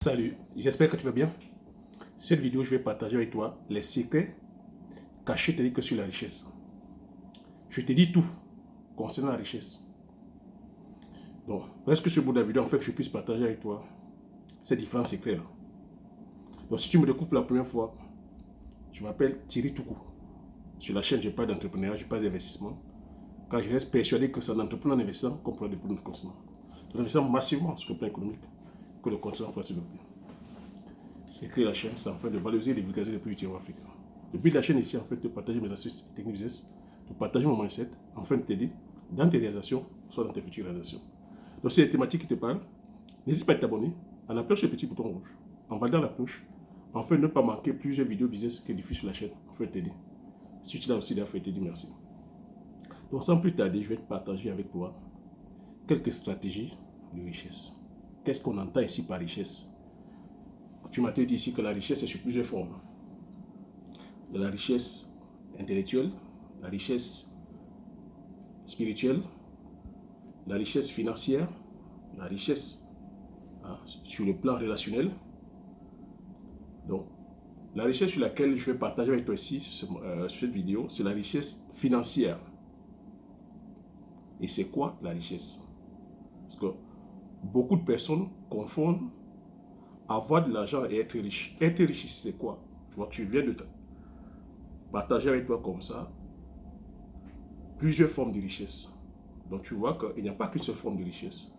Salut, j'espère que tu vas bien. Cette vidéo, je vais partager avec toi les secrets cachés tels que sur la richesse. Je te dis tout concernant la richesse. Donc, reste que ce bout de la vidéo, en fait, que je puisse partager avec toi ces différents secrets-là. Donc, si tu me découvres pour la première fois, je m'appelle Thierry Toukou. Sur la chaîne, je parle d'entrepreneuriat, je parle d'investissement. Car je reste persuadé que c'est en entreprenant en investissant qu'on pourra développer notre continent. En investissant massivement sur le plan économique que le continent pourra se développer. J'ai créé la chaîne, c'est en fait de valoriser et de vulgariser les produits du terroir africain. Le but de la chaîne ici, en fait, de partager mes astuces et techniques business, de partager mon mindset, afin de t'aider dans tes réalisations, soit dans tes futures réalisations. Donc, si les thématiques qui te parlent, n'hésite pas à t'abonner en appuyant sur le petit bouton rouge, en validant la cloche, afin de ne pas manquer plusieurs vidéos business qui diffusent sur la chaîne, afin de t'aider. Si tu l'as aussi déjà fait, te dis merci. Donc, sans plus tarder, je vais te partager avec toi quelques stratégies de richesse. Qu'est-ce qu'on entend ici par richesse? Tu m'as dit ici que la richesse est sur plusieurs formes. De la richesse intellectuelle, la richesse spirituelle, la richesse financière, la richesse sur le plan relationnel. Donc, la richesse sur laquelle je vais partager avec toi ici, sur cette vidéo, c'est la richesse financière. Et c'est quoi la richesse? Parce que beaucoup de personnes confondent avoir de l'argent et être riche. Être riche, c'est quoi? Tu vois, tu viens de partager avec toi comme ça plusieurs formes de richesse. Donc tu vois qu'il n'y a pas qu'une seule forme de richesse.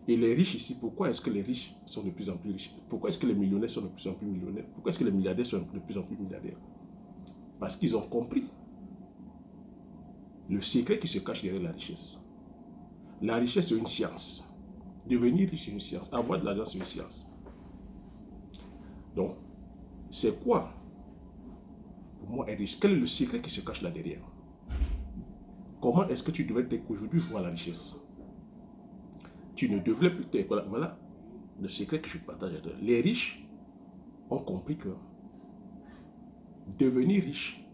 Et les riches ici, pourquoi est-ce que les riches sont de plus en plus riches? Pourquoi est-ce que les millionnaires sont de plus en plus millionnaires? Pourquoi est-ce que les milliardaires sont de plus en plus milliardaires? Parce qu'ils ont compris le secret qui se cache derrière la richesse. La richesse, c'est une science. Devenir riche, c'est une science. Avoir de l'argent, c'est une science. Donc, c'est quoi, pour moi, être riche? Quel est le secret qui se cache là derrière? Comment est-ce que tu devrais aujourd'hui voir la richesse? Tu ne devrais plus... Voilà le secret que je partage avec toi. Les riches ont compris que devenir riche,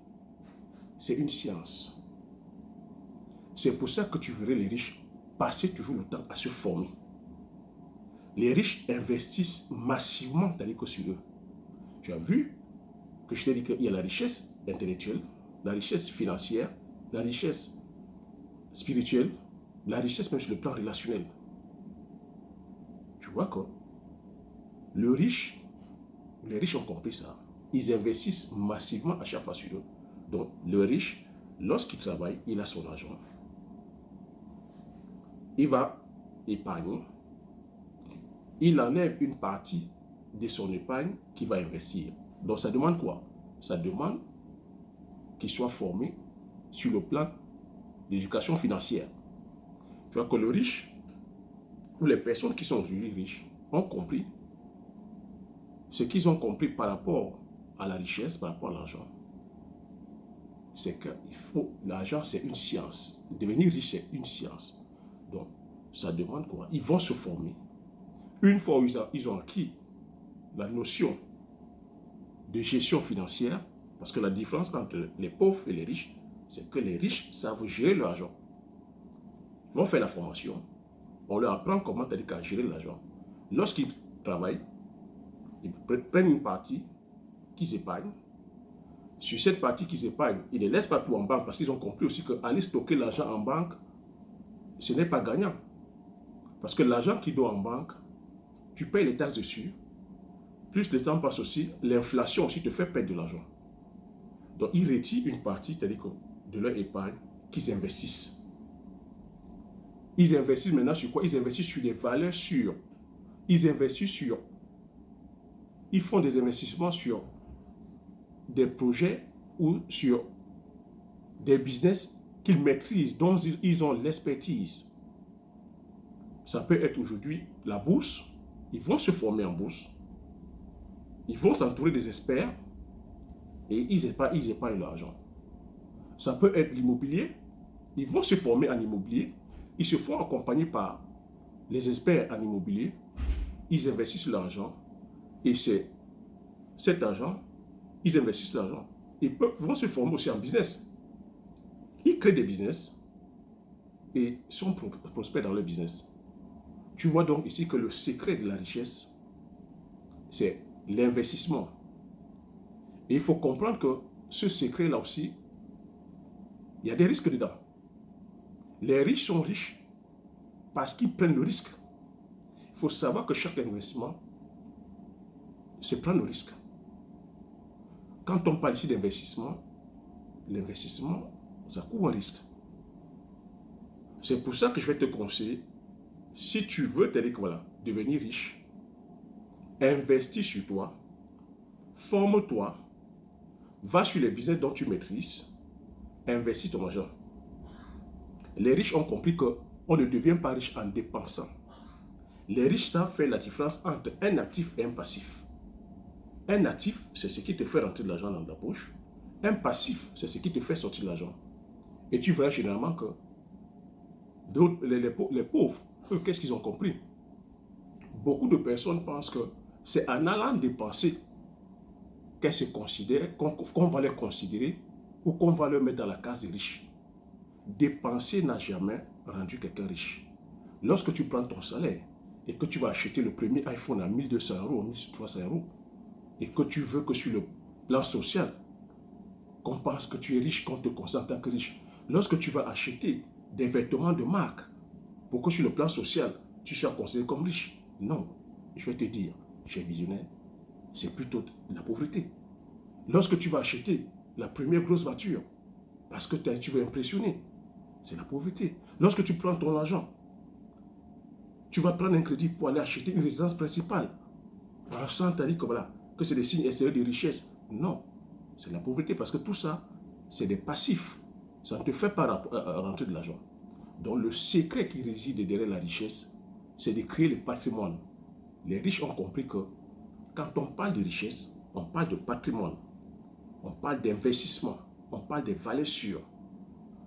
c'est une science. C'est pour ça que tu verrais les riches passer toujours le temps à se former. Les riches investissent massivement dans l'écosystème sur eux. Tu as vu que je t'ai dit qu'il y a la richesse intellectuelle, la richesse financière, la richesse spirituelle, la richesse même sur le plan relationnel. Tu vois que les riches ont compris ça. Ils investissent massivement à chaque fois sur eux. Donc, le riche, lorsqu'il travaille, il a son argent. Il va épargner. Il enlève une partie de son épargne qu'il va investir. Donc, ça demande quoi? Ça demande qu'il soit formé sur le plan d'éducation financière. Tu vois que le riche, ou les personnes qui sont aujourd'hui riches, ont compris ce qu'ils ont compris par rapport à la richesse, par rapport à l'argent. C'est que l'argent, c'est une science. Devenir riche, c'est une science. Donc, ça demande quoi? Ils vont se former. Une fois où ils ont acquis la notion de gestion financière, parce que la différence entre les pauvres et les riches, c'est que les riches savent gérer leur argent. Ils vont faire la formation. On leur apprend comment gérer l'argent. Lorsqu'ils travaillent, ils prennent une partie qu'ils épargnent. Sur cette partie qu'ils épargnent, ils ne laissent pas tout en banque parce qu'ils ont compris aussi qu'aller stocker l'argent en banque, ce n'est pas gagnant. Parce que l'argent qu'ils donnent en banque, tu payes les taxes dessus. Plus le temps passe aussi, l'inflation aussi te fait perdre de l'argent. Donc, ils retirent une partie, c'est-à-dire de leur épargne, qu'ils investissent. Ils investissent maintenant sur quoi? Ils investissent sur des valeurs sûres. Ils investissent sur... Ils font des investissements sur des projets ou sur des business qu'ils maîtrisent, dont ils ont l'expertise. Ça peut être aujourd'hui la bourse. Ils vont se former en bourse. Ils vont s'entourer des experts et ils épargnent l'argent. Ça peut être l'immobilier. Ils vont se former en immobilier. Ils se font accompagner par les experts en immobilier. Ils investissent l'argent et c'est cet argent, ils investissent l'argent. Ils vont se former aussi en business. Ils créent des business et sont prospères dans leur business. Tu vois donc ici que le secret de la richesse, c'est l'investissement. Et il faut comprendre que ce secret-là aussi, il y a des risques dedans. Les riches sont riches parce qu'ils prennent le risque. Il faut savoir que chaque investissement, c'est prendre le risque. Quand on parle ici d'investissement, l'investissement, ça court un risque. C'est pour ça que je vais te conseiller, si tu veux devenir riche, investis sur toi, forme-toi, va sur les business dont tu maîtrises, investis ton argent. Les riches ont compris qu'on ne devient pas riche en dépensant. Les riches savent faire la différence entre un actif et un passif. Un actif, c'est ce qui te fait rentrer de l'argent dans ta poche. Un passif, c'est ce qui te fait sortir de l'argent. Et tu verras généralement que les pauvres, eux, qu'est-ce qu'ils ont compris? Beaucoup de personnes pensent que c'est en allant dépenser qu'on va les considérer ou qu'on va leur mettre dans la case des riches. Dépenser n'a jamais rendu quelqu'un riche. Lorsque tu prends ton salaire et que tu vas acheter le premier iPhone à 1200 euros, 1300 euros, et que tu veux que sur le plan social, qu'on pense que tu es riche, qu'on te considère en tant que riche. Lorsque tu vas acheter des vêtements de marque, pour que sur le plan social, tu sois considéré comme riche. Non, je vais te dire, cher visionnaire, c'est plutôt la pauvreté. Lorsque tu vas acheter la première grosse voiture, parce que tu veux impressionner, c'est la pauvreté. Lorsque tu prends ton argent, tu vas prendre un crédit pour aller acheter une résidence principale, sans te dire que c'est des signes extérieurs de richesse. Non, c'est la pauvreté, parce que tout ça, c'est des passifs. Ça ne te fait pas rentrer de l'argent. Donc le secret qui réside derrière la richesse, c'est de créer le patrimoine. Les riches ont compris que quand on parle de richesse, on parle de patrimoine, on parle d'investissement, on parle des valeurs sûres.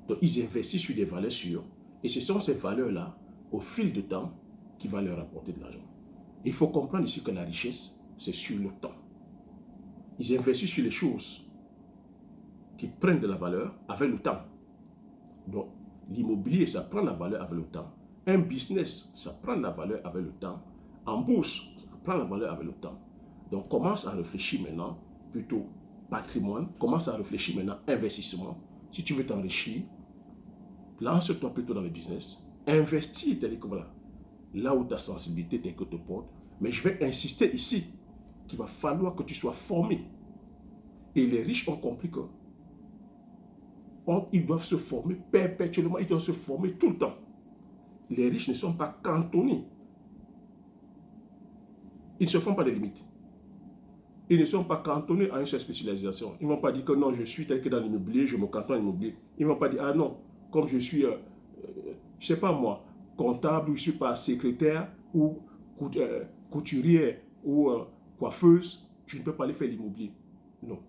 Donc ils investissent sur des valeurs sûres, et ce sont ces valeurs-là, au fil du temps, qui vont leur apporter de l'argent. Il faut comprendre ici que la richesse, c'est sur le temps. Ils investissent sur les choses qui prennent de la valeur avec le temps. Donc, l'immobilier, ça prend la valeur avec le temps. Un business, ça prend la valeur avec le temps. En bourse, ça prend la valeur avec le temps. Donc, commence à réfléchir maintenant, plutôt patrimoine, commence à réfléchir maintenant investissement. Si tu veux t'enrichir, lance-toi plutôt dans le business. Investis, c'est-à-dire que voilà, là où ta sensibilité que te porte. Mais je vais insister ici qu'il va falloir que tu sois formé. Et les riches ont compris que ils doivent se former perpétuellement, ils doivent se former tout le temps. Les riches ne sont pas cantonnés. Ils ne se font pas de limites. Ils ne sont pas cantonnés à une seule spécialisation. Ils ne vont pas dire que non, je suis tel que dans l'immobilier, je me cantonne à l'immobilier. Ils ne vont pas dire, ah non, comme je suis, je ne sais pas moi, comptable, ou je ne suis pas secrétaire, ou couturière, ou coiffeuse, je ne peux pas aller faire l'immobilier. Non.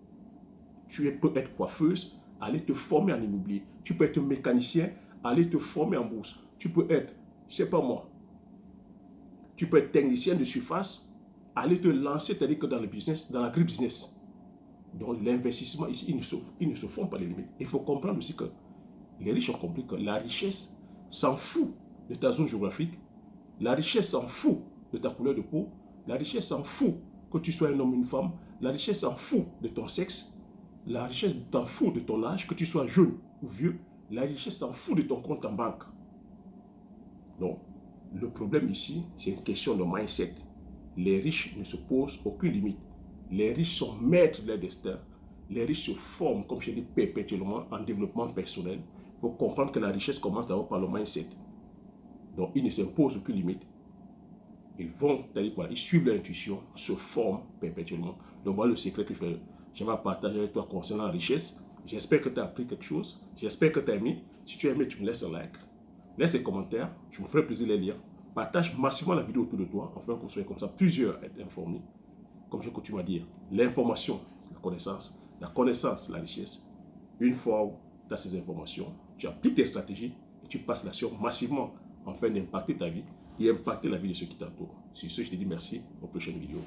Tu peux être coiffeuse, aller te former en immobilier. Tu peux être mécanicien, aller te former en bourse. Tu peux être, je ne sais pas moi, tu peux être technicien de surface, aller te lancer, c'est-à-dire que dans le business, dans l'agribusiness. Donc l'investissement ici, ils ne se font pas les limites. Il faut comprendre aussi que les riches ont compris que la richesse s'en fout de ta zone géographique, la richesse s'en fout de ta couleur de peau, la richesse s'en fout que tu sois un homme ou une femme, la richesse s'en fout de ton sexe, la richesse s'en fout de ton âge, que tu sois jeune ou vieux, la richesse s'en fout de ton compte en banque. Donc, le problème ici, c'est une question de mindset. Les riches ne se posent aucune limite. Les riches sont maîtres de leur destin. Les riches se forment, comme je dis, perpétuellement en développement personnel. Il faut comprendre que la richesse commence d'abord par le mindset. Donc, ils ne s'imposent aucune limite. Ils vont, c'est-à-dire quoi, ils suivent leur intuition, se forment perpétuellement. Donc, voilà le secret que je vais partager avec toi concernant la richesse. J'espère que tu as appris quelque chose. J'espère que tu as aimé. Si tu as aimé, tu me laisses un like. Laisse des commentaires. Je me ferai plaisir de les lire. Partage massivement la vidéo autour de toi, afin qu'on soit comme ça plusieurs être informés. Comme j'ai coutume à dire, l'information, c'est la connaissance. La connaissance, c'est la richesse. Une fois où tu as ces informations, tu appliques tes stratégies et tu passes l'action massivement afin d'impacter ta vie et impacter la vie de ceux qui t'entourent. Sur ce, je te dis merci. Aux prochaines vidéos.